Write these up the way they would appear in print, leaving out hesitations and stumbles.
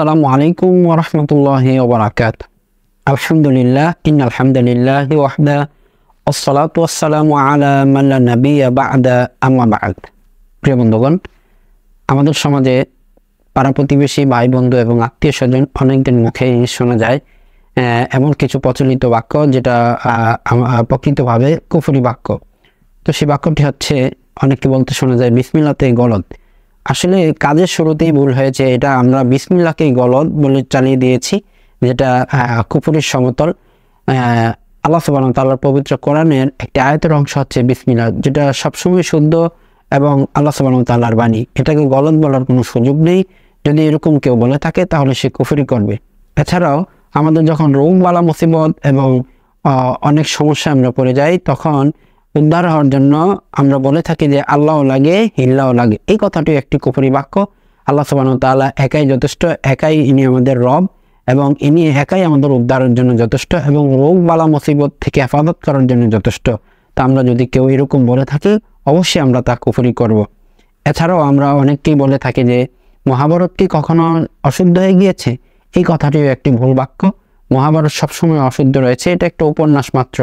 আসসালামু আলাইকুম ওয়া রাহমাতুল্লাহি ওয়া বারাকাতুহু। আলহামদুলিল্লাহ, ইন্নাল হামদালিল্লাহি ওয়াহদা, ওয়াসসালাতু ওয়াসসালামু আলা মান লা নাবিয়্যা বা'দা, আম্মা বা'দ। প্রিয় বন্ধুগণ, আমাদের সমাজে পাড়া প্রতিবেশী, ভাই বন্ধু এবং আত্মীয় স্বজন অনেকদিন মুখেই শোনা যায় এমন কিছু প্রচলিত বাক্য যেটা প্রকৃতভাবে কুফরি বাক্য। তো সেই বাক্যটি হচ্ছে, অনেককে বলতে শোনা যায় বিসমিল্লাতে গলদ। আসলে কাজের শুরুতেই ভুল হয়েছে, এটা আমরা বিসমিল্লাহকেই গলদ বলে চালিয়ে দিয়েছি, যেটা কুফরির সমতল। আল্লাহ সুবহানাহু ওয়া তাআলার পবিত্র কোরআনের একটি আয়াতের অংশ হচ্ছে বিসমিল্লাহ, যেটা সবসময় শুদ্ধ এবং আল্লাহ সুবহানাহু ওয়া তাআলার বাণী। এটাকে গলদ বলার কোনো সুযোগ নেই। যদি এরকম কেউ বলে থাকে তাহলে সে কুফরি করবে। এছাড়াও আমাদের যখন রোগ বালা মুসিবত এবং অনেক সমস্যা আমরা পড়ে যাই, তখন উদ্ধার হওয়ার জন্য আমরা বলে থাকি যে আল্লাহও লাগে, হিল্লাও লাগে। এই কথাটি একটি কুফরি বাক্য। আল্লাহ সুবহানাহু ওয়া তাআলা একাই যথেষ্ট, একাই ইনি আমাদের রব এবং ইনি একাই আমাদের উদ্ধারের জন্য যথেষ্ট এবং রোগ বালা মুসিবত থেকে হেফাজত করার জন্য যথেষ্ট। তা আমরা যদি কেউ এরকম বলে থাকি, অবশ্যই আমরা তা কুফরি করব। এছাড়াও আমরা অনেককেই বলে থাকি যে মহাভারত কি কখনো অশুদ্ধ হয়ে গিয়েছে? এই কথাটিও একটি ভুল বাক্য। মহাভারত সবসময় অশুদ্ধ রয়েছে, এটা একটা উপন্যাস মাত্র।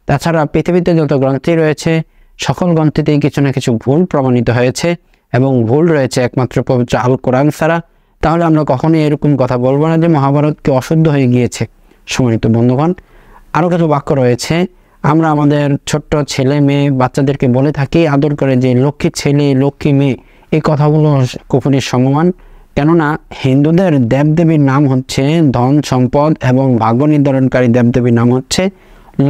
তাছাড়া পৃথিবীতে যত গ্রন্থই রয়েছে, সকল গ্রন্থেতেই কিছু না কিছু ভুল প্রমাণিত হয়েছে এবং ভুল রয়েছে একমাত্র পবিত্র আল কোরআন ছাড়া। তাহলে আমরা কখনোই এরকম কথা বলবো না যে মহাভারতকে অশুদ্ধ হয়ে গিয়েছে। সম্মানিত বন্ধুগণ, আরও কিছু বাক্য রয়েছে। আমরা আমাদের ছোট্ট ছেলে মেয়ে বাচ্চাদেরকে বলে থাকি আদর করে যে লক্ষ্মী ছেলে, লক্ষ্মী মেয়ে। এই কথাগুলো কুফরির সমমান। কেননা হিন্দুদের দেবদেবীর নাম হচ্ছে ধন সম্পদ এবং ভাগ্য নির্ধারণকারী দেবদেবীর নাম হচ্ছে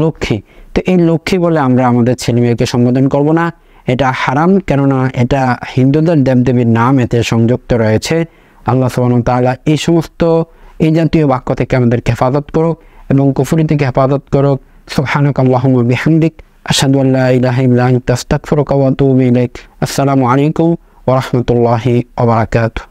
লক্ষ্মী। তো এই লক্ষ্মী বলে আমরা আমাদের ছেলে মেয়েকে সম্বোধন করব না, এটা হারাম। কেননা এটা হিন্দুদের দেবদেবীর নাম এতে সংযুক্ত রয়েছে। আল্লাহ সুবহানাহু ওয়া তাআলা এই সমস্ত এই জাতীয় বাক্য থেকে আমাদেরকে হেফাজত করুক এবং কুফরি থেকে হেফাজত করুক। সুবহানাকাল্লাহুম্মা বিহামদিক, আশহাদু আল্লা ইলাহা ইল্লা আনতা, আস্তাগফিরুকা ওয়া আতুবু ইলাইক। আসসালামু আলাইকুম ওয়া রাহমাতুল্লাহি ওয়া বারাকাতুহু।